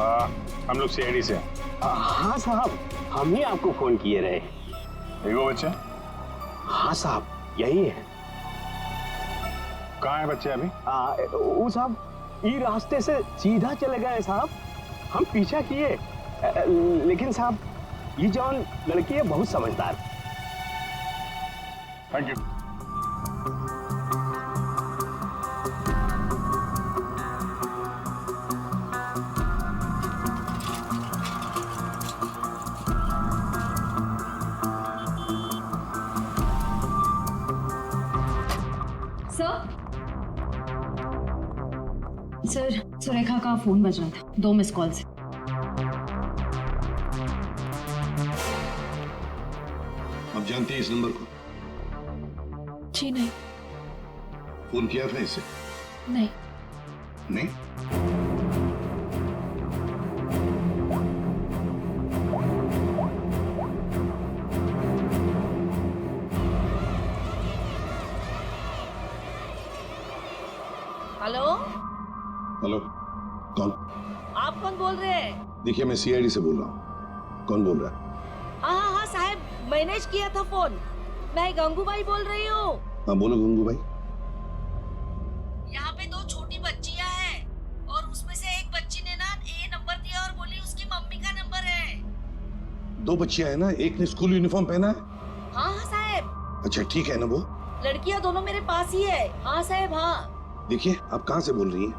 हम लोग सीआईडी से हैं। हाँ साहब, हम ही आपको फोन किए रहे। यही वो बच्चे? हाँ साहब, यही है। कहाँ है बच्चे अभी? वो साहब ये रास्ते से सीधा चले गए साहब, हम पीछा किए, लेकिन साहब ये जौन लड़की है बहुत समझदार। Thank you. सर, सुरेखा का फोन बज रहा था 2 मिस कॉल से। आप जानते हैं इस नंबर को? जी नहीं। फोन किया था इसे? नहीं। नहीं? हेलो? हेलो, कौन? आप कौन बोल रहे हैं? देखिए, मैं सीआईडी से बोल रहा हूँ। कौन बोल रहा है? हाँ साहब, मैनेज किया था फोन। मैं गंगूबाई बोल रही हूँ। हाँ बोलो गंगू भाई। यहाँ पे 2 छोटी बच्चियाँ हैं और उसमें से एक बच्ची ने ना ये नंबर दिया और बोली उसकी मम्मी का नंबर है। 2 बच्चियां हैं ना, एक ने स्कूल यूनिफॉर्म पहना है। हाँ साहब। अच्छा ठीक है ना वो? लड़कियाँ दोनों मेरे पास ही है। हाँ साहब हाँ। देखिए, आप कहाँ से बोल रही हैं?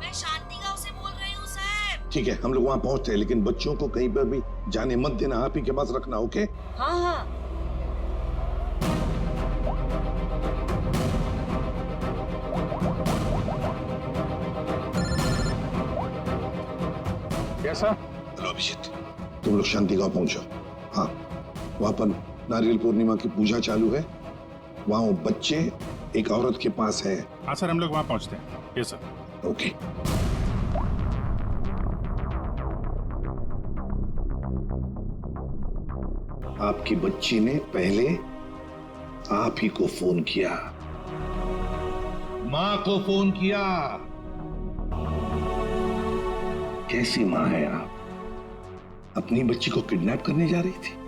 मैं शांति गांव से बोल रही हूँ साहब। ठीक है, हम लोग वहाँ पहुँचते हैं, लेकिन बच्चों को कहीं पर भी जाने मत देना, आप ही के पास रखना। ओके? हाँ हाँ। कैसा? हेलो अभिजीत, तुम लोग शांति गांव पहुंचो। हाँ, वहाँ पर नारियल पूर्णिमा की पूजा चालू है। वहाँ वो बच्चे एक औरत के पास है। हाँ सर, हम लोग वहाँ पहुँचते हैं। Yes sir. ओके। आपकी बच्ची ने पहले आप ही को फोन किया, माँ को फोन किया। कैसी माँ है आप? अपनी बच्ची को किडनैप करने जा रही थी?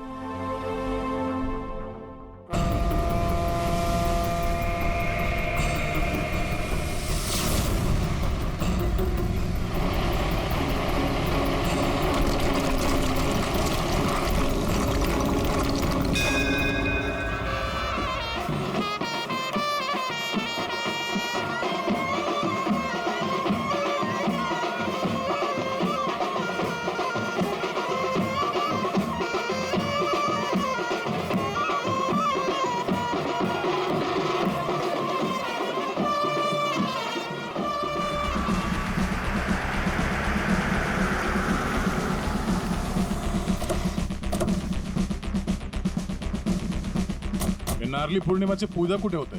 नारली पौर्णिमाचे पूजा कुठे होते?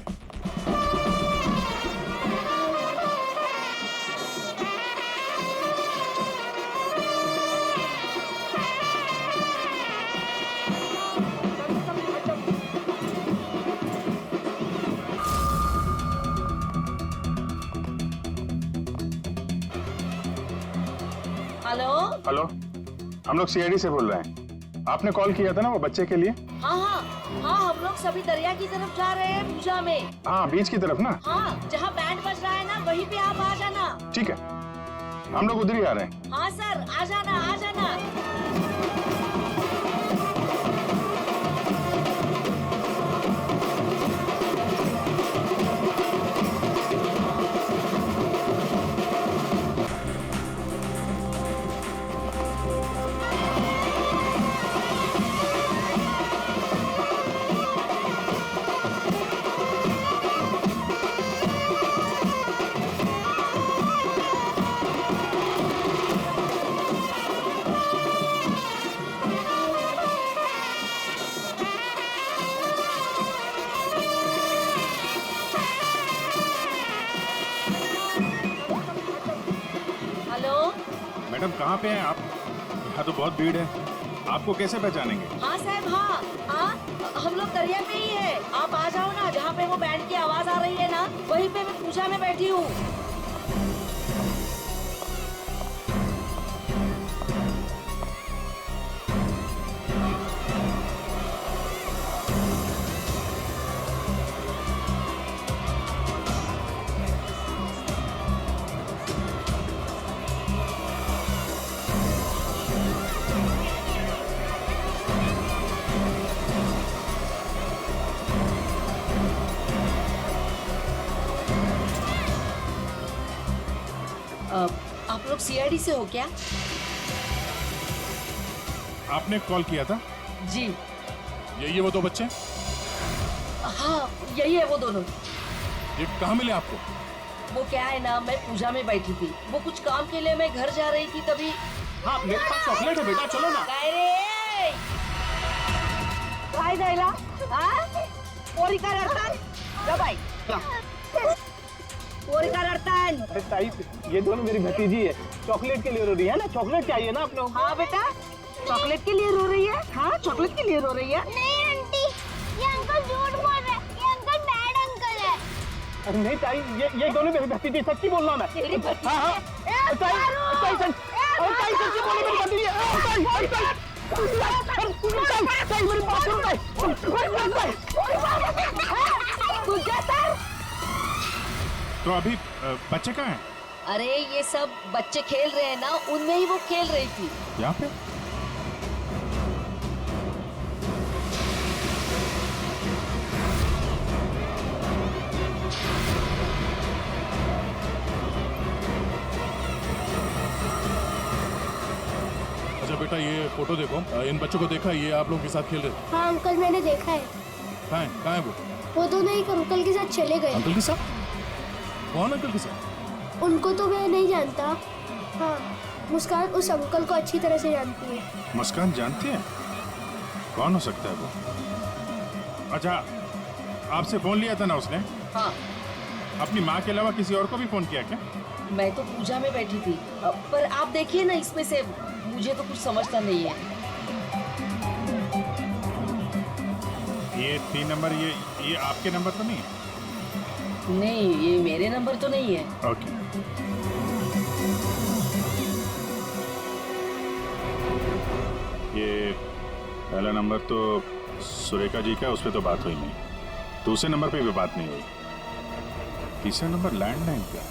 हेलो? हेलो, हम लोग सीआईडी से बोल रहे हैं। आपने कॉल किया था ना वो बच्चे के लिए? हाँ हाँ हाँ, हम लोग सभी दरिया की तरफ जा रहे हैं पूजा में। हाँ, बीच की तरफ ना? हाँ, जहाँ बैंड बज रहा है ना वहीं पे आप आ जाना। ठीक है, हम लोग उधर ही आ रहे हैं। हाँ सर, आ जाना आ जाना। मैडम कहाँ पे हैं आप? यहाँ तो बहुत भीड़ है, आपको कैसे पहचानेंगे? हाँ साहब हाँ हाँ, हम लोग दरिया पे ही है। आप आ जाओ ना, जहाँ पे वो बैंड की आवाज आ रही है ना वहीं पे मैं पूजा में बैठी हूँ। आप लोग सीआईडी से हो क्या? आपने कॉल किया था? जी ये वो दो बच्चे? हाँ, यही है वो दोनों। ये कहाँ मिले आपको? वो क्या है ना, मैं पूजा में बैठी थी, वो कुछ काम के लिए मैं घर जा रही थी, तभी। हाँ मेरे पास चॉकलेट है बेटा, चलो ना। काय रे? काय जायला? हाँ? पोरी का रडतान? जा बाई. पोरी का रडतान? अरे ताई, ये दोनों मेरी भतीजी है, चॉकलेट के लिए रो रही है ना, चॉकलेट चाहिए ना आप लोग। हाँ बेटा, चॉकलेट के लिए रो रही है? हाँ, चॉकलेट के लिए रो रही है? नहीं आंटी, ये अंकल झूठ बोल रहे हैं, ये अंकल बैड अंकल है। अरे नहीं ताई, ये दोनों मेरी भतीजी, सच्ची बोल रहा हूं मैं। तेरी भतीजी? हाँ हाँ। ताई सच्ची बोली मेरी भतीजी। ताई मेरी बात सुनो ताई। तो अभी बच्चे कहाँ हैं? अरे ये सब बच्चे खेल रहे हैं ना, उनमें ही वो खेल रही थी। यहाँ पे? अच्छा बेटा, ये फोटो देखो, इन बच्चों को देखा, ये आप लोगों के साथ खेल रहे थे? हाँ अंकल, मैंने देखा है। कहाँ है वो दोनों एक अंकल के साथ चले गए। अंकल के साथ? कौन अंकल के साथ? उनको तो मैं नहीं जानता। हाँ, मुस्कान उस अंकल को अच्छी तरह से जानती है। मुस्कान जानती है? कौन हो सकता है वो? अच्छा, आपसे फोन लिया था ना उसने? हाँ, अपनी माँ के अलावा किसी और को भी फोन किया क्या? मैं तो पूजा में बैठी थी, पर आप देखिए ना, इसमें से मुझे तो कुछ समझता नहीं है। ये 3 नंबर, ये आपके नंबर तो नहीं है? नहीं, ये मेरे नंबर तो नहीं है। ओके। ये पहला नंबर तो सुरेखा जी का, उस पर तो बात हुई नहीं। दूसरे नंबर पे भी बात नहीं हुई। तीसरा नंबर लैंडलाइन का,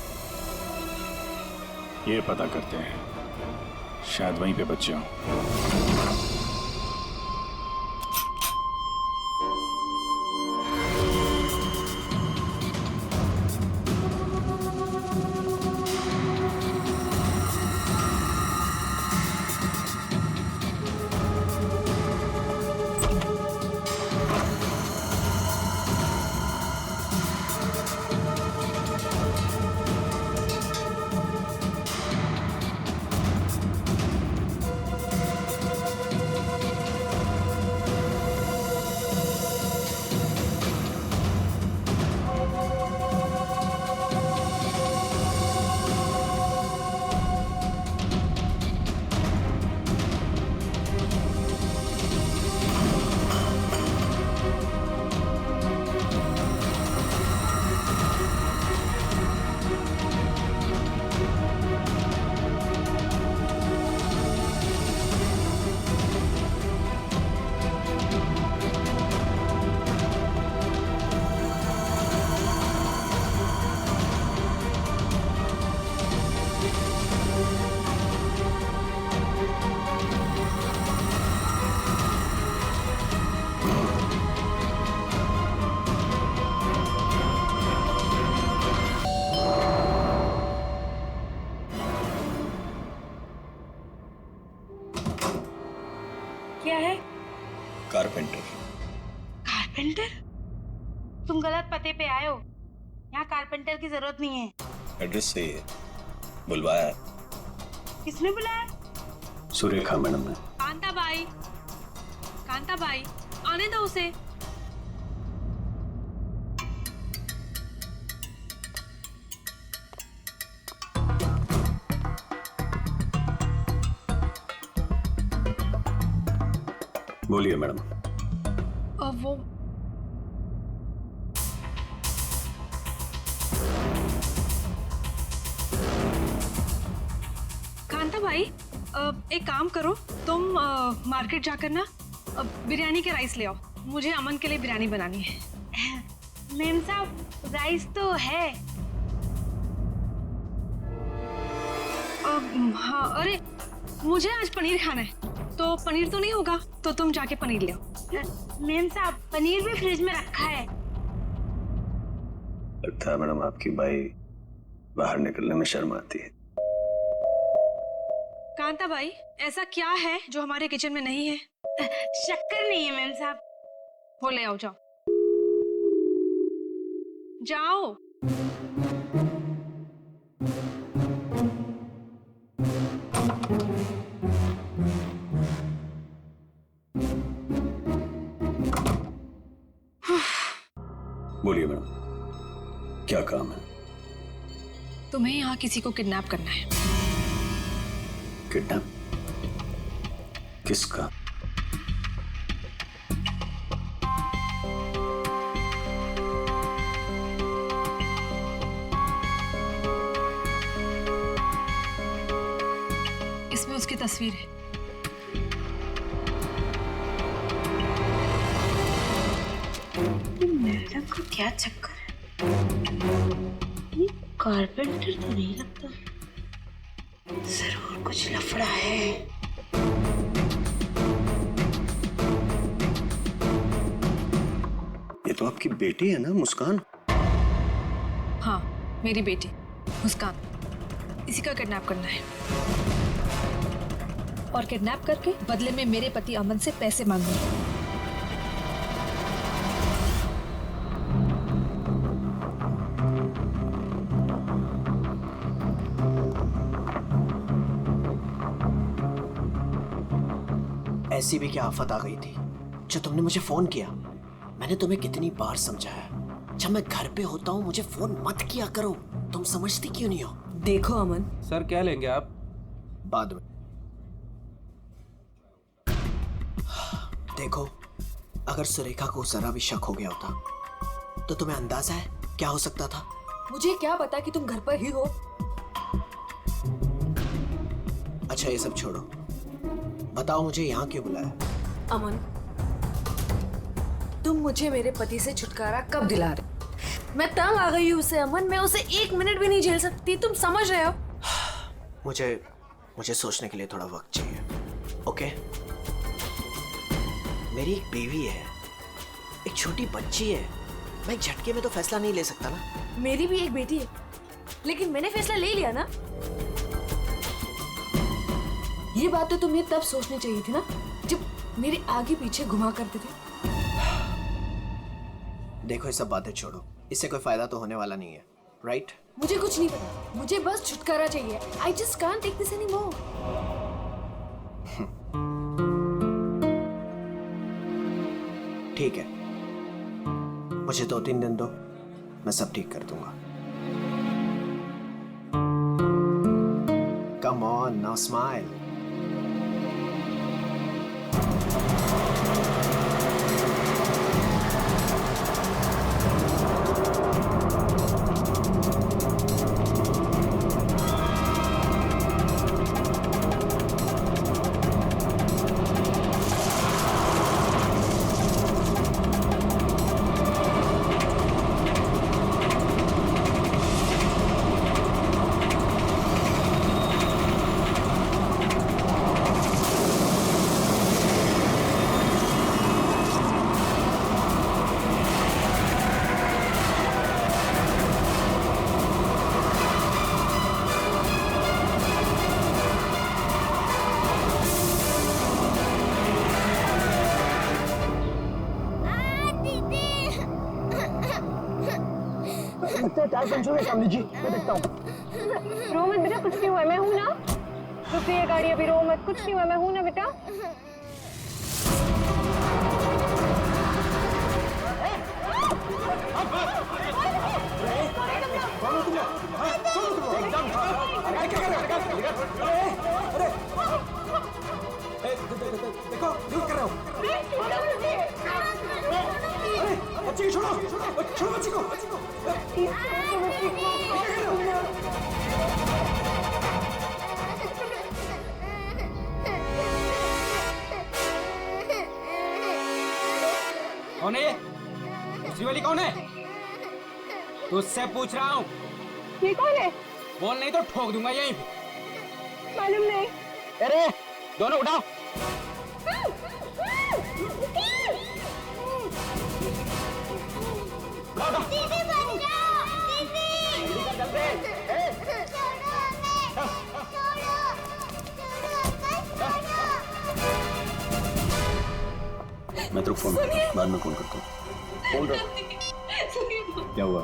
ये पता करते हैं, शायद वहीं पे बच्चे हों। क्या है? कारपेंटर। कारपेंटर? तुम गलत पते पे आए हो, यहाँ कारपेंटर की जरूरत नहीं है। एड्रेस सही है, बुलवाया। किसने बुलाया? सुरेखा मैडम ने। कांता बाई, आने दो उसे। बोलिए मैडम। वो कांता भाई, एक काम करो, तुम मार्केट जाकर ना बिरयानी के राइस ले आओ। मुझे अमन के लिए बिरयानी बनानी है। मैम साहब, राइस तो है। हाँ, अरे मुझे आज पनीर खाना है, तो पनीर तो नहीं होगा, तो तुम जाके पनीर ले आओ। मैम साहब, पनीर भी फ्रिज में रखा है। लगता है मैडम आपकी बाई बाहर निकलने में शर्म आती है। कांता भाई, ऐसा क्या है जो हमारे किचन में नहीं है? शक्कर नहीं है मैम साहब। वो ले आओ, जाओ जाओ। बोलिए मैडम, क्या काम है? तुम्हें यहाँ किसी को किडनैप करना है। किडनैप? किसका? इसमें उसकी तस्वीर है। मैडम को क्या चक्कर है? ये कारपेंटर तो नहीं लगता, जरूर कुछ लफड़ा है। ये तो आपकी बेटी है ना, मुस्कान? हाँ, मेरी बेटी मुस्कान, इसी का किडनैप करना है और किडनैप करके बदले में मेरे पति अमन से पैसे मांगने। ऐसी भी क्या आफत आ गई थी जो तुमने मुझे फोन किया? मैंने तुम्हें कितनी बार समझाया, जब मैं घर पे होता हूँ मुझे फोन मत किया करो। तुम समझती क्यों नहीं हो? देखो अमन, सर क्या लेंगे आप? बाद में। देखो, अगर सुरेखा को जरा भी शक हो गया होता तो तुम्हें अंदाजा है क्या हो सकता था? मुझे क्या पता कि तुम घर पर ही हो। अच्छा ये सब छोड़ो, बताओ मुझे यहाँ क्यों बुलाया? अमन, तुम मुझे मेरे पति से छुटकारा कब दिला रहे? मैं तंग आ गई हूँ उससे अमन, मैं उसे 1 मिनट भी नहीं झेल सकती, तुम समझ रहे हो? मुझे सोचने के लिए थोड़ा वक्त चाहिए, ओके? मेरी एक बीवी है, एक छोटी बच्ची है, मैं एक झटके में तो फैसला नहीं ले सकता ना। मेरी भी एक बेटी है, लेकिन मैंने फैसला ले लिया ना। ये बात तो तुम्हें तब सोचनी चाहिए थी ना, जब मेरे आगे पीछे घुमा करते थे। देखो ये सब बातें छोड़ो, इससे कोई फायदा तो होने वाला नहीं है, राइट? मुझे कुछ नहीं पता, मुझे बस छुटकारा चाहिए। I just can't take this anymore. ठीक है, मुझे 2-3 दिन दो, मैं सब ठीक कर दूंगा। Come on, now smile. Tyre puncture है सामने जी, मैं देखता हूँ। रो मत बेटा, कुछ नहीं हुआ, मैं हूँ ना। रुकिए गाड़ी, अभी रो मत, कुछ नहीं हुआ, मैं हूँ ना बेटा। देखो क्या कर रहे हो? बच्ची को छोड़ो, छोड़ो बच्ची को। कौन है ये? दूसरी वाली कौन है? तुझसे पूछ रहा हूँ। ये कौन है? बोल नहीं तो ठोक दूंगा यहीं पे। मालूम नहीं। अरे दोनों उठाओ। दीदी बच जाओ, दीदी। जल्दी। छोड़ो हमें, छोड़ो, छोड़ो। मैं तेरे को फोन करता हूँ, बाद में फोन करता हूँ। फोन कर। क्या हुआ?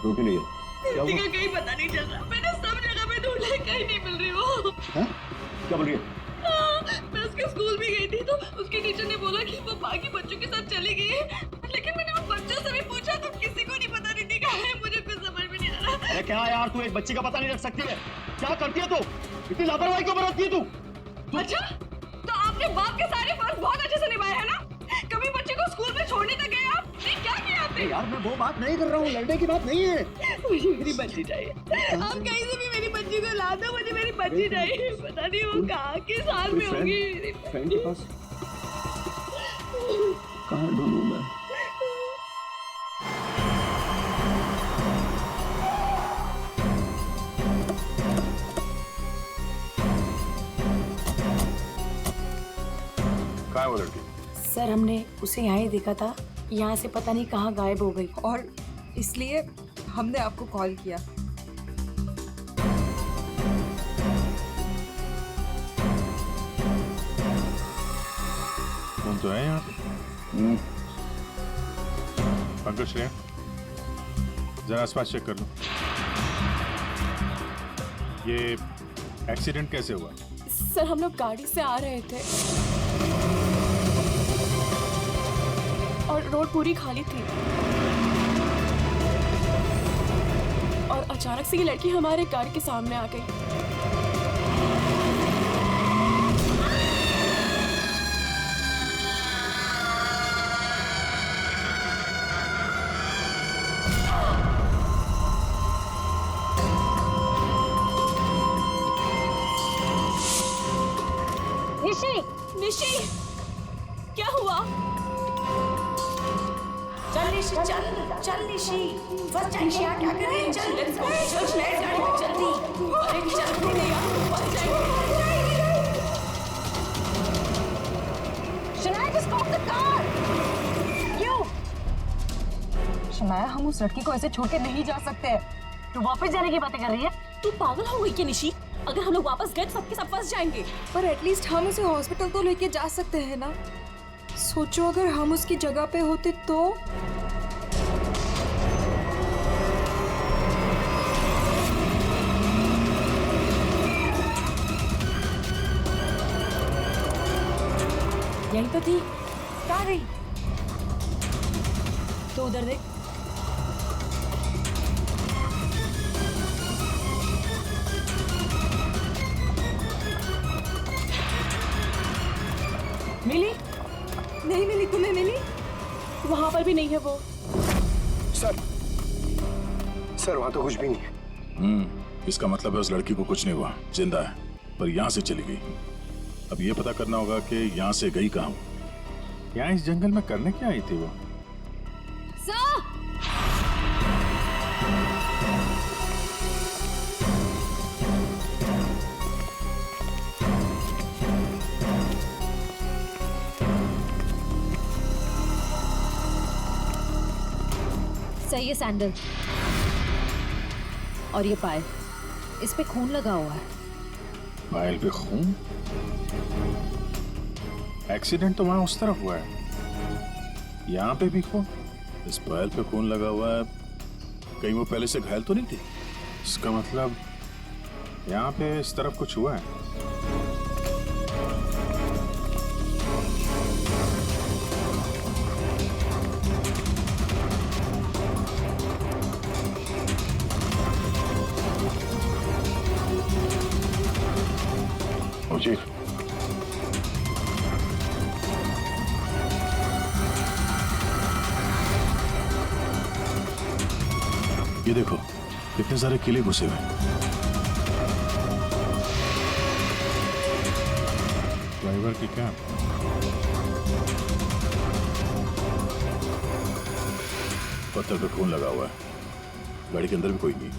रो क्यों नहीं है? क्या हुआ? का कहीं पता नहीं चल रहा। मैंने सब जगह पे ढूंढा, कहीं नहीं मिल रही वो। हाँ? क्या बोल रही है? मैं उसके स्कूल भी गई थी तो उसके टीचर ने बोला कि वो बाकी बच्चों के साथ चली गई है, लेकिन मैंने उन बच्चों से भी पूछा तो किसी को नहीं पता रिद्धि कहाँ है। मुझे कुछ समझ में नहीं आ रहा। अरे क्या यार, तू एक बच्ची का पता नहीं रख सकती है? क्या करती है तू? इतनी लापरवाही क्यों बरतती है तू? अच्छा, तो आपने बाप के सारे फर्ज बहुत अच्छे से निभाए हैं ना? कभी बच्चे को स्कूल में छोड़ने तक गए आप? नहीं, क्या किया आपने? यार मैं वो बात नहीं कर रहा हूँ, लड़ने की बात नहीं है। मुझे मेरी बच्ची चाहिए। आप कहीं से भी मेरी बच्ची को ला दो, मुझे मेरी बच्ची चाहिए। पता नहीं वो कहाँ किस हाल में होगी। फ्रेंड के पास कहाँ ढूंढूं मैं? कहाँ है वो लड़की? सर हमने उसे यहाँ ही देखा था, यहाँ से पता नहीं कहाँ गायब हो गई और इसलिए हमने आपको कॉल किया। फोन तो है यहाँ पे। पंकज श्रेया, जरा आसपास चेक कर लो। ये एक्सीडेंट कैसे हुआ? सर हम लोग गाड़ी से आ रहे थे और रोड पूरी खाली थी और अचानक से ये लड़की हमारे कार के सामने आ गई। निशी, निशी, क्या हुआ? चल निशी, चल निशी। फर्स्ट टाइम क्या कर रही है? चल लेट्स गो, चल जल्दी। अरे चल नहीं यार, Shanaya just stop the car. क्यों? शनाया हम उस लड़की को ऐसे छोड़ के नहीं जा सकते। तू वापस जाने की बातें कर रही है? तू पागल हो गई क्या निशी? अगर हम लोग वापस गए तो सबके सब फंस जाएंगे। पर एटलीस्ट हम उसे हॉस्पिटल तो लेके जा सकते हैं ना। सोचो अगर हम उसकी जगह पे होते तो। यही तो थी। कहाँ गई? तो उधर देख। मिली? नहीं मिली। तुम्हें मिली? वहां पर भी नहीं है वो। सर वहाँ तो कुछ भी नहीं है। इसका मतलब है उस लड़की को कुछ नहीं हुआ, जिंदा है, पर यहाँ से चली गई। अब ये पता करना होगा कि यहाँ से गई कहाँ। यहाँ इस जंगल में करने क्या आई थी वो? सही है सैंडल और ये पायल, इस पे खून लगा हुआ है। पायल पे खून? एक्सीडेंट तो वहां उस तरफ हुआ है, यहाँ पे भी खून। इस पायल पे खून लगा हुआ है, कहीं वो पहले से घायल तो नहीं थी? इसका मतलब यहाँ पे इस तरफ कुछ हुआ है। चीफ, ये देखो कितने सारे किले घुसे हुए। ड्राइवर की क्या? पत्थर पे खून लगा हुआ है, गाड़ी के अंदर भी कोई नहीं।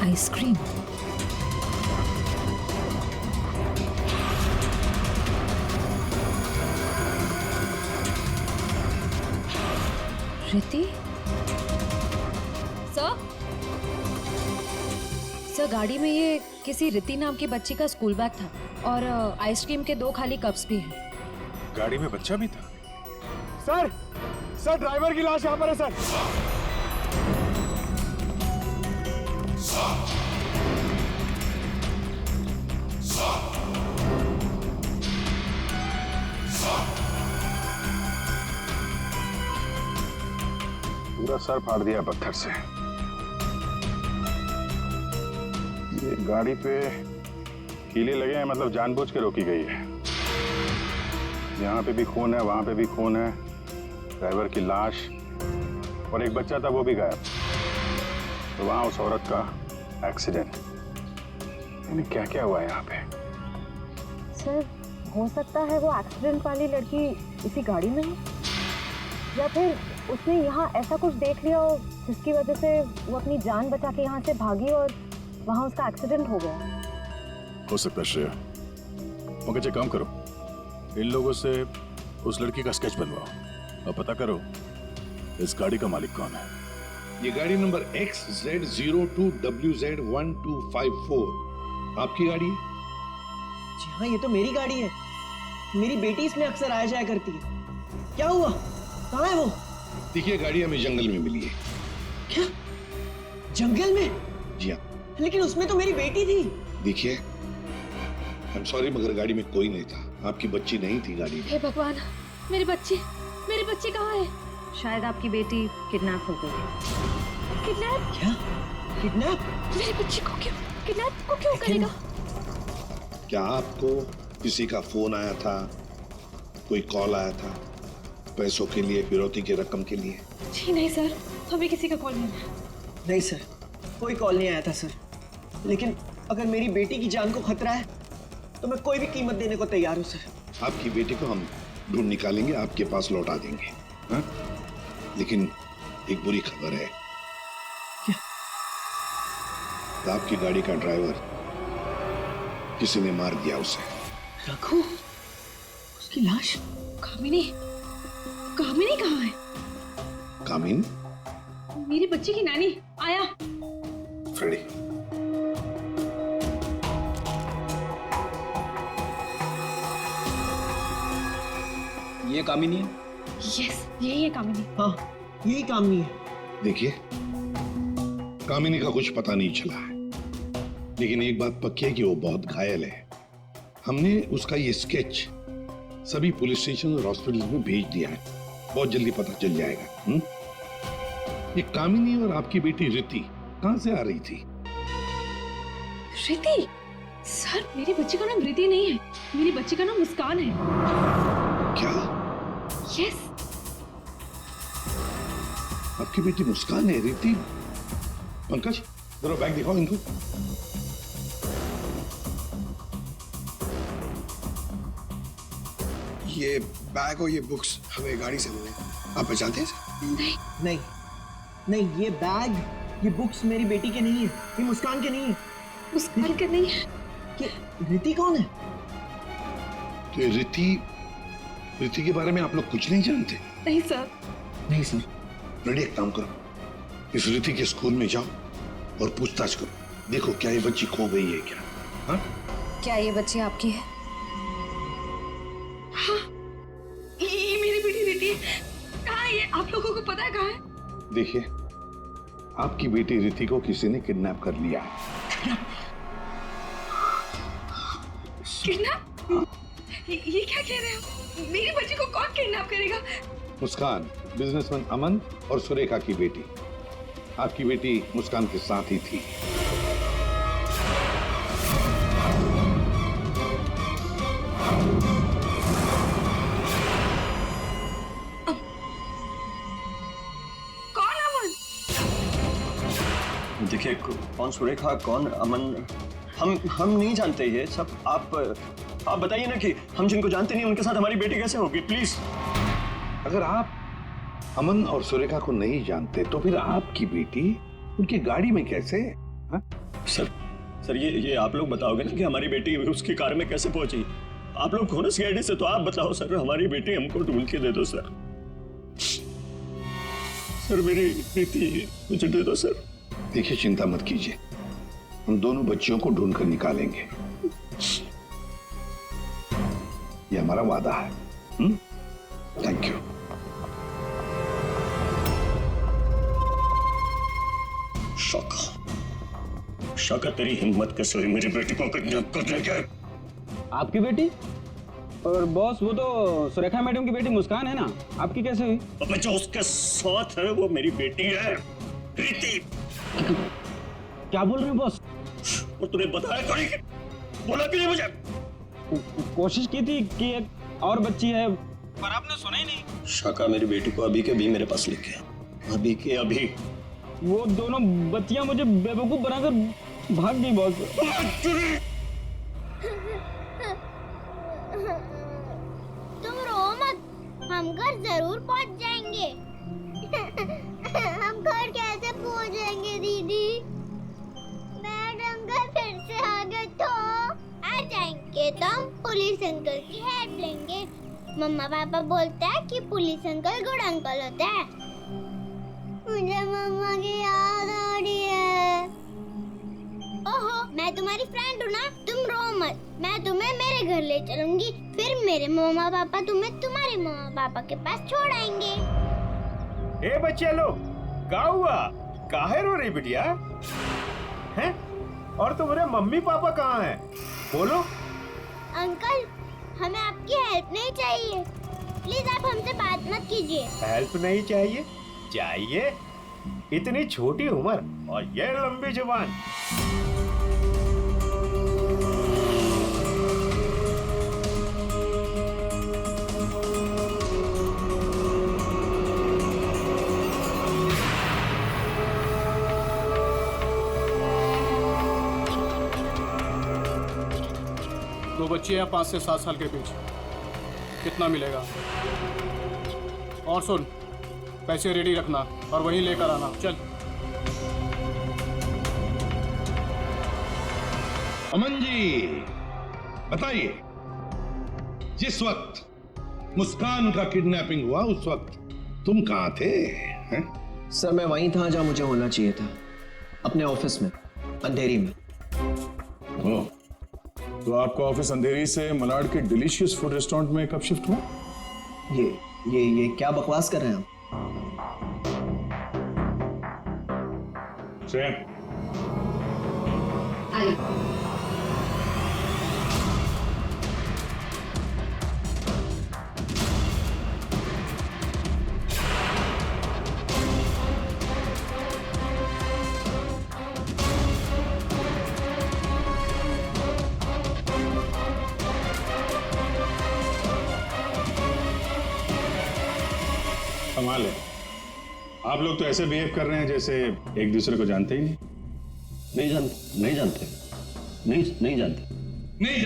आइसक्रीम। रिद्धि? सर गाड़ी में ये किसी रिद्धि नाम की बच्ची का स्कूल बैग था और आइसक्रीम के 2 खाली कप्स भी हैं। गाड़ी में बच्चा भी था। सर ड्राइवर की लाश यहाँ पर है सर। पूरा सर फाड़ दिया पत्थर से। ये गाड़ी पे कीले लगे हैं, मतलब जानबूझ के रोकी गई है। यहाँ पे भी खून है, वहां पे भी खून है, ड्राइवर की लाश और एक बच्चा था वो भी गायब। तो वहां उस औरत का एक्सीडेंट। यानी क्या क्या हुआ है यहाँ पे? सर हो सकता है वो एक्सीडेंट वाली लड़की इसी गाड़ी में है, या फिर उसने यहाँ ऐसा कुछ देख लिया हो जिसकी वजह से वो अपनी जान बचा के यहाँ से भागी और वहाँ उसका एक्सीडेंट हो गया। हो सकता है श्रेया। मगर एक काम करो, इन लोगों से उस लड़की का स्केच बनवाओ और पता करो इस गाड़ी का मालिक कौन है। ये गाड़ी नंबर XZ02WZ1254 आपकी गाड़ी है? जी हाँ, ये तो मेरी गाड़ी है। मेरी बेटी इसमें अक्सर आया जाया करती है। क्या हुआ? कहाँ है वो? देखिए, गाड़ी हमें जंगल में मिली है। क्या? जंगल में? जी हाँ। लेकिन उसमें तो मेरी बेटी थी। देखिए, आई एम सॉरी मगर गाड़ी में कोई नहीं था। आपकी बच्ची नहीं थी गाड़ी में। हे भगवान, मेरी बच्ची कहाँ है? शायद आपकी बेटी किडनैप हो गई है। किडनैप? क्या? किडनैप? मेरी बच्ची को क्यों करेगा? क्या आपको किसी का फोन आया था, कोई कॉल आया था पैसों के लिए, फिरौती की रकम के लिए? जी नहीं सर, हमें किसी का कॉल नहीं आया। नहीं सर, कोई कॉल नहीं आया था सर। लेकिन अगर मेरी बेटी की जान को खतरा है तो मैं कोई भी कीमत देने को तैयार हूँ सर। आपकी बेटी को हम ढूंढ निकालेंगे, आपके पास लौटा देंगे। हाँ? लेकिन एक बुरी खबर है। क्या? आपकी गाड़ी का ड्राइवर किसी ने मार दिया उसे। रघु, उसकी लाश? कामिनी कहाँ है? कामिन? मेरी बच्ची की नानी आया। फ्रेडी, ये कामिनी है? यस, यही है कामिनी। हाँ, यही कामिनी है। देखिए, कामिनी का कुछ पता नहीं चला है, लेकिन एक बात पक्की है कि वो बहुत घायल है। हमने उसका ये स्केच सभी पुलिस स्टेशन और हॉस्पिटल में भेज दिया है। बहुत जल्दी पता चल जाएगा। ये कामिनी और आपकी बेटी रिति कहां से आ रही थी? रिति? सर, मेरी बच्ची का नाम रिति नहीं है, मेरी बच्ची का नाम मुस्कान है। क्या? यस। आपकी बेटी मुस्कान है? रिति? पंकज, जरा बैग दिखाओ इनको। ये बैग और ये बुक्स हमें गाड़ी से मिले। आप पहचानते हैं? नहीं, ये बैग, ये बुक्स मेरी बेटी के नहीं है, ये मुस्कान के नहीं है। मुस्कान के नहीं है? रिति कौन है? तो रिति के बारे में आप लोग कुछ नहीं जानते? नहीं सर। नहीं सर। रेडी, एक काम करो, इस रिति के स्कूल में जाओ और पूछताछ करो। देखो क्या ये बच्ची खो गई है क्या? हाँ? क्या ये बच्ची आपकी है? हाँ, ये मेरी बेटी रिति है। कहाँ है ये? आप लोगों को पता है कहाँ है? देखिए, आपकी बेटी रिति को किसी ने किडनैप कर लिया है। किडनैप? ये क्या कह रहे हो? मेरी बच्ची को कौन किडनैप करेगा? मुस्कान, बिजनेसमैन अमन और सुरेखा की बेटी। आपकी बेटी मुस्कान के साथ ही थी। कौन अमन? देखिए, कौन सुरेखा, कौन अमन, हम नहीं जानते ये सब। आप बताइए ना कि हम जिनको जानते नहीं उनके साथ हमारी बेटी कैसे होगी, प्लीज। अगर आप अमन और सुरेखा को नहीं जानते तो फिर आपकी बेटी उनकी गाड़ी में कैसे? हा? सर ये आप लोग बताओगे ना कि हमारी बेटी उसकी कार में कैसे पहुंची? आप लोग हो ना सीआईडी से, तो आप बताओ सर, हमारी बेटी हमको ढूंढ के दे दो सर। सर मेरी बेटी मुझे दे दो सर। देखिए, चिंता मत कीजिए, हम दोनों बच्चियों को ढूंढ कर निकालेंगे, ये हमारा वादा है। Thank you. शौका तेरी हिम्मत कैसे हुई मेरी बेटी को किडनैप करने के? आपकी बेटी? और बॉस वो तो सुरेखा मैडम की बेटी मुस्कान है ना, आपकी कैसे हुई? अब जो उसके साथ है वो मेरी बेटी है, प्रीति। क्या बोल रहे हैं बॉस? और तूने बताया क्यों नहीं? बोला क्यों नहीं मुझे? कोशिश की थी कि एक और बच्ची है, पर आपने सुना ही नहीं। शाका मेरी बेटी को अभी के अभी मेरे पास लेके आ, अभी के अभी। वो दोनों बच्चियां मुझे बेवकूफ बनाकर भाग गई बॉस। तुम रो मत, हम घर जरूर पहुंच जाएंगे। हम घर कैसे पहुंचेंगे दीदी? मैडम का फिर से आ गए तो आ जाएंगे तो हम पुलिस अंकल की हेल्प लेंगे। मम्मा पापा बोलते हैं कि पुलिस अंकल गुड अंकल होता है। मुझे मम्मा की याद आ रही है। ओहो, मैं तुम्हारी फ्रेंड हूँ ना, तुम रो मत। मैं तुम्हें मेरे घर ले चलूंगी, फिर मेरे मम्मा पापा तुम्हें तुम्हारे मम्मा पापा के पास छोड़ आएंगे। ए बच्चे लोग, क्या हुआ? काहे रो रही बिटिया? हैं? और तुम्हारे मम्मी पापा कहाँ हैं? बोलो। अंकल, हमें आपकी हेल्प नहीं चाहिए, प्लीज आप हमसे बात मत कीजिए। हेल्प नहीं चाहिए? चाहिए? इतनी छोटी उम्र और ये लंबी जुबान। दो बच्चे हैं 5 से 7 साल के बीच, कितना मिलेगा? और सुन, पैसे रेडी रखना और वहीं लेकर आना। चल। अमन जी बताइए, जिस वक्त मुस्कान का किडनैपिंग हुआ उस वक्त तुम कहाँ थे? हैं? सर मैं वहीं था जहाँ मुझे होना चाहिए था, अपने ऑफिस में, अंधेरी में। ओह, तो आपका ऑफिस अंधेरी से मलाड के डिलीशियस फूड रेस्टोरेंट में कब शिफ्ट हुआ? ये क्या बकवास कर रहे हैं आप? कमाल है, आप लोग तो ऐसे बिहेव कर रहे हैं जैसे एक दूसरे को जानते ही नहीं। नहीं जानते। नहीं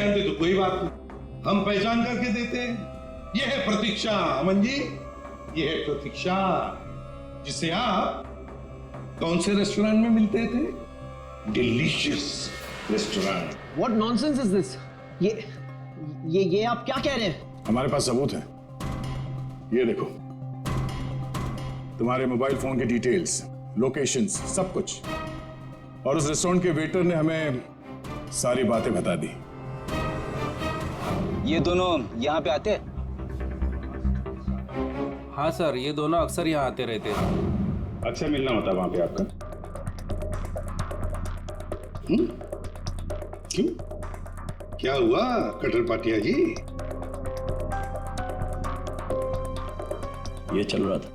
जानते तो कोई बात नहीं, हम पहचान करके देते हैं। यह है प्रतीक्षा अमन जी, यह है प्रतीक्षा जिसे आप कौन से रेस्टोरेंट में मिलते थे? Delicious restaurant. What nonsense is this? ये आप क्या कह रहे हैं? हमारे पास सबूत है, ये देखो, तुम्हारे मोबाइल फोन के डिटेल्स, लोकेशंस, सब कुछ। और उस रेस्टोरेंट के वेटर ने हमें सारी बातें बता दी। ये दोनों यहाँ पे आते? हाँ सर, ये दोनों अक्सर यहाँ आते रहते हैं। अच्छा मिलना होता वहां पे आपका? क्यों, क्या हुआ कटर पाटिया जी? ये चल रहा था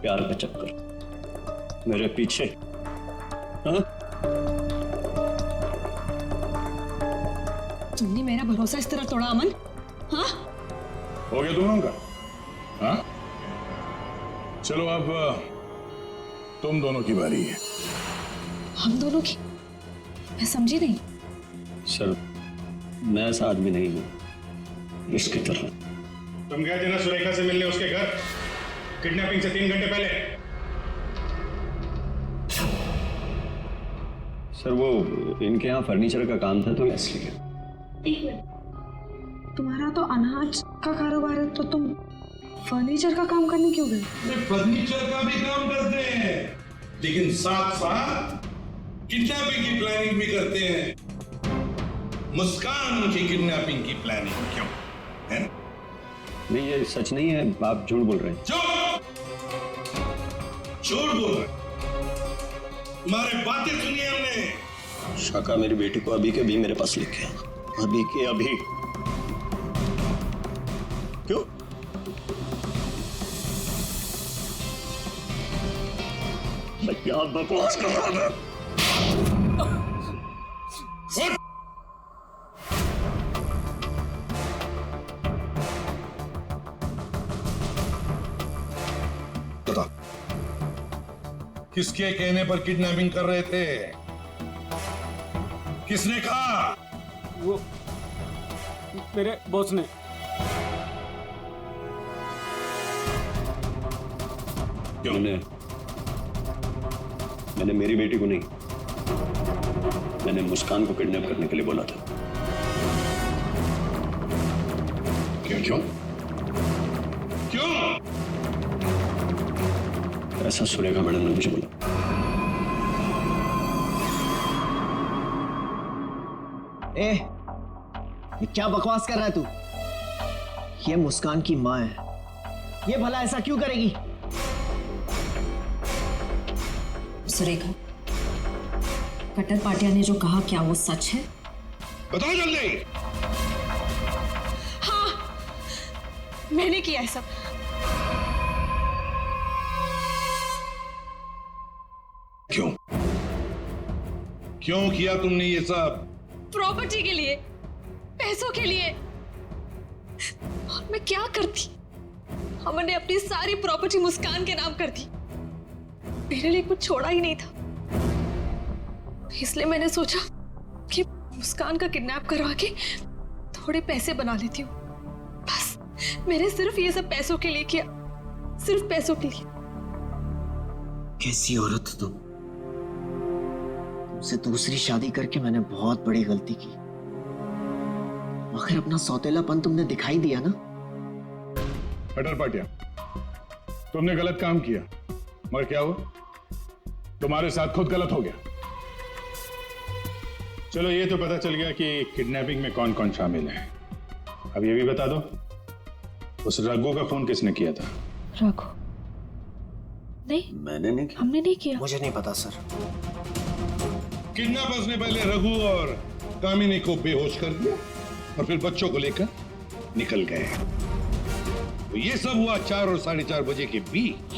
प्यार का चक्कर मेरे पीछे। हाँ? तुमने मेरा भरोसा इस तरह तोड़ा अमन? हाँ? हो गया दोनों का? हाँ? चलो अब तुम दोनों की बारी है। हम दोनों की? मैं समझी नहीं। सर, मैं ऐसा आदमी नहीं हूं इसकी तरह। तुम गए थे ना सुरेखा से मिलने उसके घर, किडनैपिंग से 3 घंटे पहले। सर वो इनके यहाँ फर्नीचर का काम था तो इसलिए। तुम्हारा तो अनाज का कारोबार है, तो तुम फर्नीचर का काम करने क्यों गए? फर्नीचर का भी काम करते हैं, लेकिन साथ साथ किडनैपिंग की प्लानिंग भी करते हैं। मुस्कान की किडनैपिंग की प्लानिंग क्यों है? नहीं ये सच नहीं है, आप झूठ बोल रहे हैं। झूठ बोल रहे, तुम्हारे बातें सुनी हमने। शाका मेरी बेटी को अभी के अभी मेरे पास लेके आ, अभी के अभी। क्यों? मैं क्या बकवास कर रहा था? बता, किसके कहने पर किडनैपिंग कर रहे थे? किसने कहा? वो मेरे बॉस ने। क्यों? मैंने मेरी बेटी को नहीं, मैंने मुस्कान को किडनैप करने के लिए बोला था। क्यों क्यों क्यों? ऐसा सुरेखा मैडम ने मुझे बोला। ए, ये क्या बकवास कर रहा है तू? ये मुस्कान की माँ है, ये भला ऐसा क्यों करेगी? सुरेखा, कट्टर पाटिया ने जो कहा क्या वो सच है? बताओ जल्दी। हाँ, मैंने किया है सब। क्यों क्यों किया तुमने ये सब? प्रॉपर्टी के लिए, पैसों के लिए। और मैं क्या करती? हमने अपनी सारी प्रॉपर्टी मुस्कान के नाम कर दी। मेरे लिए कुछ छोड़ा ही नहीं था, इसलिए मैंने सोचा कि मुस्कान का किडनैप करवा के थोड़े पैसे बना लेती हूँ। बस मैंने सिर्फ ये सब पैसों के लिए किया, सिर्फ पैसों के लिए। कैसी औरत तुम? तुमसे दूसरी शादी करके मैंने बहुत बड़ी गलती की। आखिर अपना सौतेलापन तुमने दिखाई दिया ना। कट्टर पाटिया, तुमने गलत काम किया, मगर क्या हुआ? तुम्हारे साथ खुद गलत हो गया। चलो ये तो पता चल गया कि किडनैपिंग में कौन कौन शामिल है। अब ये भी बता दो, उस रघु का फोन किसने किया था? रघु? नहीं, मैंने नहीं किया। हमने नहीं किया। मुझे नहीं पता सर। किडनैपर्स ने पहले रघु और कामिनी को बेहोश कर दिया और फिर बच्चों को लेकर निकल गए। तो ये सब हुआ 4 और 4:30 बजे के बीच।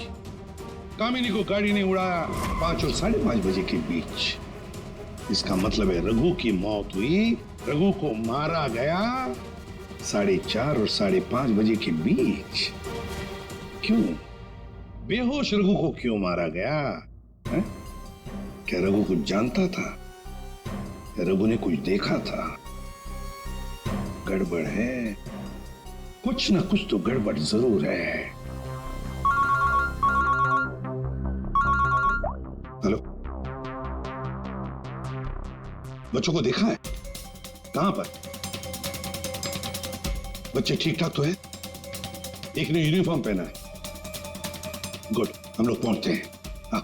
कामिनी को गाड़ी ने उड़ाया 5 और 5:30 बजे के बीच। इसका मतलब है रघु की मौत हुई, रघु को मारा गया 4:30 और 5:30 बजे के बीच। क्यों? बेहोश रघु को क्यों मारा गया है? क्या रघु कुछ जानता था? क्या रघु ने कुछ देखा था? गड़बड़ है, कुछ ना कुछ तो गड़बड़ जरूर है। हेलो, बच्चों को देखा है? कहां पर? बच्चे ठीक ठाक तो है? एक ने यूनिफॉर्म पहना है। गुड, हम लोग पहुंचते हैं। हाँ।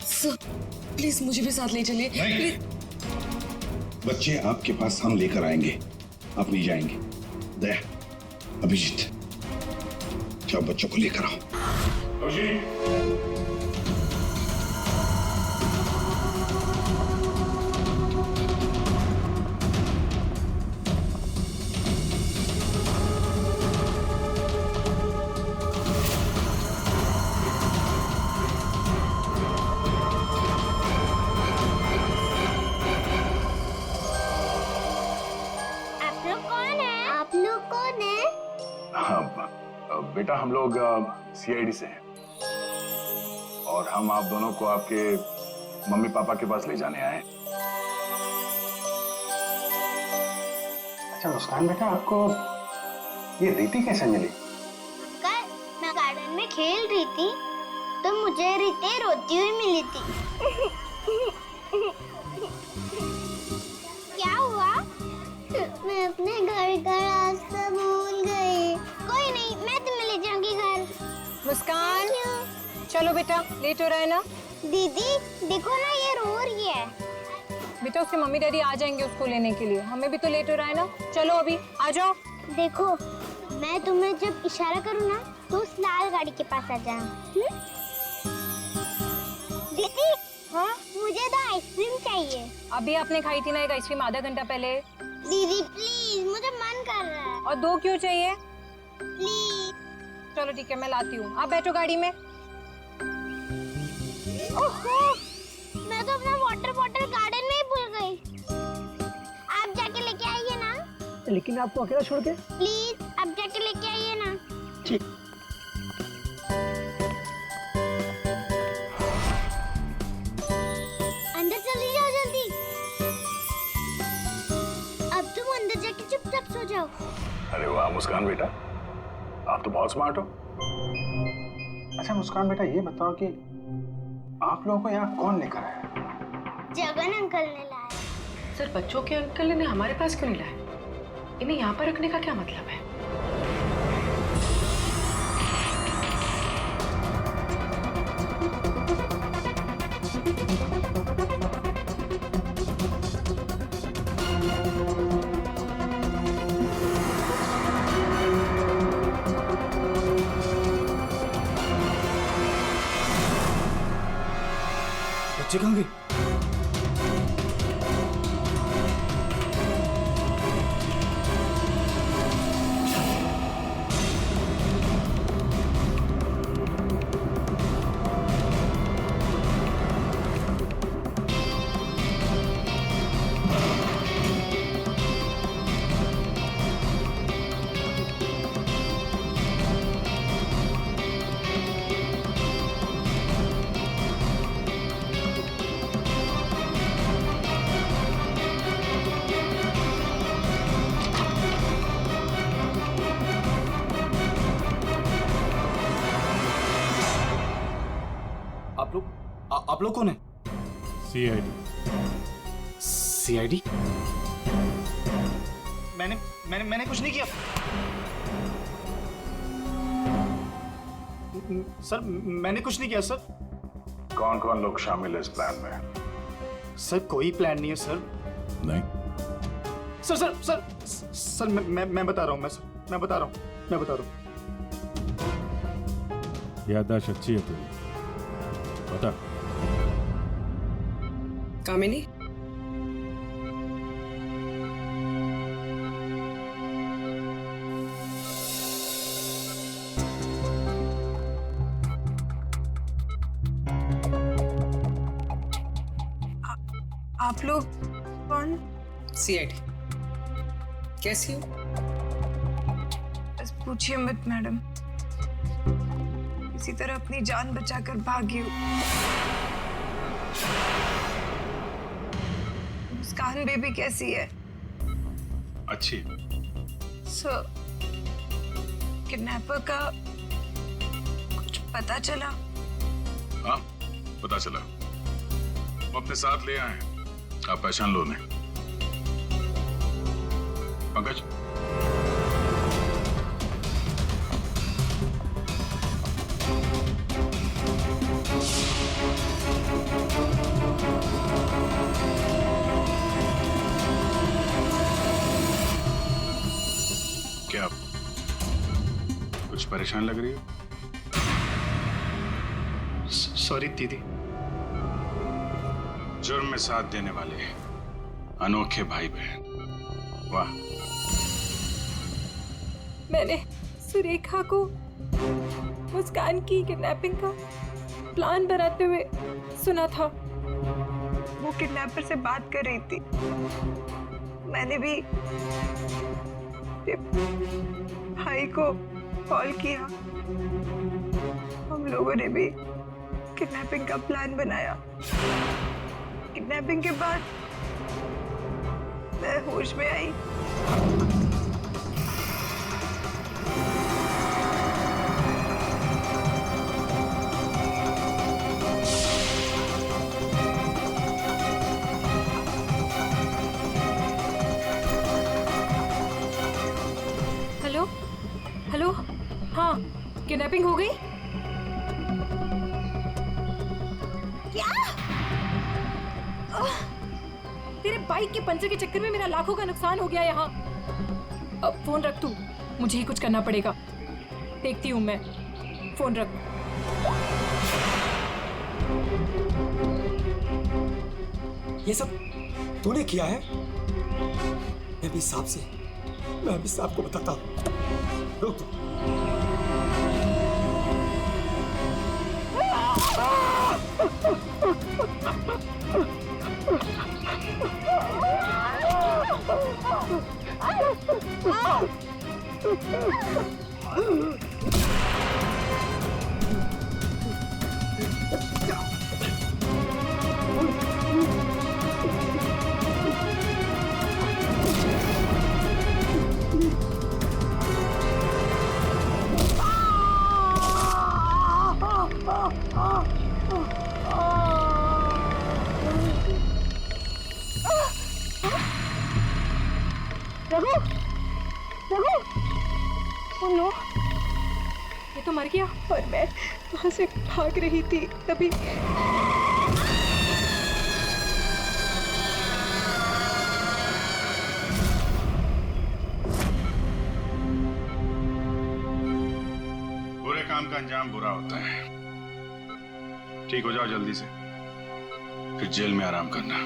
सर, प्लीज मुझे भी साथ ले चलिए। प्लीज। बच्चे आपके पास हम लेकर आएंगे, आप नहीं जाएंगे। दया, अभिजीत, जाओ बच्चों को लेकर आओ। अभिजीत। बेटा, हम लोग सीआईडी से हैं और हम आप दोनों को आपके मम्मी पापा के पास ले जाने आए। अच्छा मुस्कान बेटा, आपको ये रीति कैसे मिली? अंकल, मैं गार्डन में खेल रही थी तो मुझे रीति रोती हुई मिली थी। क्या हुआ? मैं अपने घर का रास्ता भूल गई। कोई नहीं, मैं तुम्हें ले जाऊंगी घर। मुस्कान, चलो बेटा, लेट हो रहा है ना? दीदी देखो ना, ये रो रही है। बेटा उसके मम्मी डैडी आ जाएंगे उसको लेने के लिए, हमें भी तो लेट हो रहा है ना। चलो अभी आ जाओ। देखो, मैं तुम्हें जब इशारा करूँ ना तो उस लाल गाड़ी के पास आ जाना। दीदी, हाँ मुझे तो आइसक्रीम चाहिए। अभी आपने खाई थी ना एक आइसक्रीम आधा घंटा पहले। दीदी प्लीज, मुझे मन कर रहा है। और 2 क्यों चाहिए? प्लीज। चलो ठीक है, मैं लाती हूँ, आप बैठो गाड़ी में। ओहो, मैं तो अपना वाटर बॉटल गार्डन में ही भूल गई। आप जाके लेके आइए ना। लेकिन आपको अकेला छोड़ के? प्लीज, आप जाके लेके आइए ना। ठीक। अंदर चली जाओ जल्दी। अब तुम अंदर जाके चुपचाप सो जाओ। अरे वाह मुस्कान बेटा, आप तो बहुत स्मार्ट हो। अच्छा मुस्कान बेटा, ये बताओ कि आप लोगों को यहाँ कौन लेकर आया? जगन अंकल ने लाया। सर, बच्चों के अंकल ने हमारे पास क्यों नहीं लाया? इन्हें यहाँ पर रखने का क्या मतलब है? बच्चे कहाँ गए? आप लोग कौन है? सीआईडी? मैंने कुछ नहीं किया सर, मैंने कुछ नहीं किया सर। कौन कौन लोग शामिल है इस प्लान में? सर कोई प्लान नहीं है सर। नहीं सर सर सर सर मैं बता रहा हूँ, मैं बता रहा हूँ। याददाश्त अच्छी है तेरी, बता। कामिनी, आप लोग कौन? सीआईडी। कैसी हो? बस पूछिए मत मैडम, इसी तरह अपनी जान बचाकर भागी हूँ। मुस्कान बेबी कैसी है? अच्छी। सर, किडनैपर का कुछ पता चला? हाँ पता चला, वो अपने साथ ले आए हैं, आप पहचान लो उन्हें। पंकज, क्या कुछ परेशान लग रही हो? सॉरी दीदी। जुर्म में साथ देने वाले अनोखे भाई बहन, वाह। मैंने सुरेखा को मुस्कान की किडनैपिंग का प्लान बनाते हुए सुना था। वो किडनैपर से बात कर रही थी। मैंने भी भाई को कॉल किया। हम लोगों ने भी किडनैपिंग का प्लान बनाया। किडनैपिंग के बाद मैं होश में आई। हेलो हेलो, हाँ किडनैपिंग हो गई? क्या? तेरे बाइक के पंचर के चक्कर में मेरा लाखों का नुकसान हो गया यहाँ। अब फोन रख तू, मुझे ही कुछ करना पड़ेगा। देखती हूँ मैं। फोन रख। ये सब तूने किया है? मैं भी साहब को बताता हूँ। रुक तू। ओह नो, ये तो मर गया। और मैं वहां से भाग रही थी तभी। बुरे काम का अंजाम बुरा होता है। ठीक हो जाओ जल्दी से, फिर जेल में आराम करना।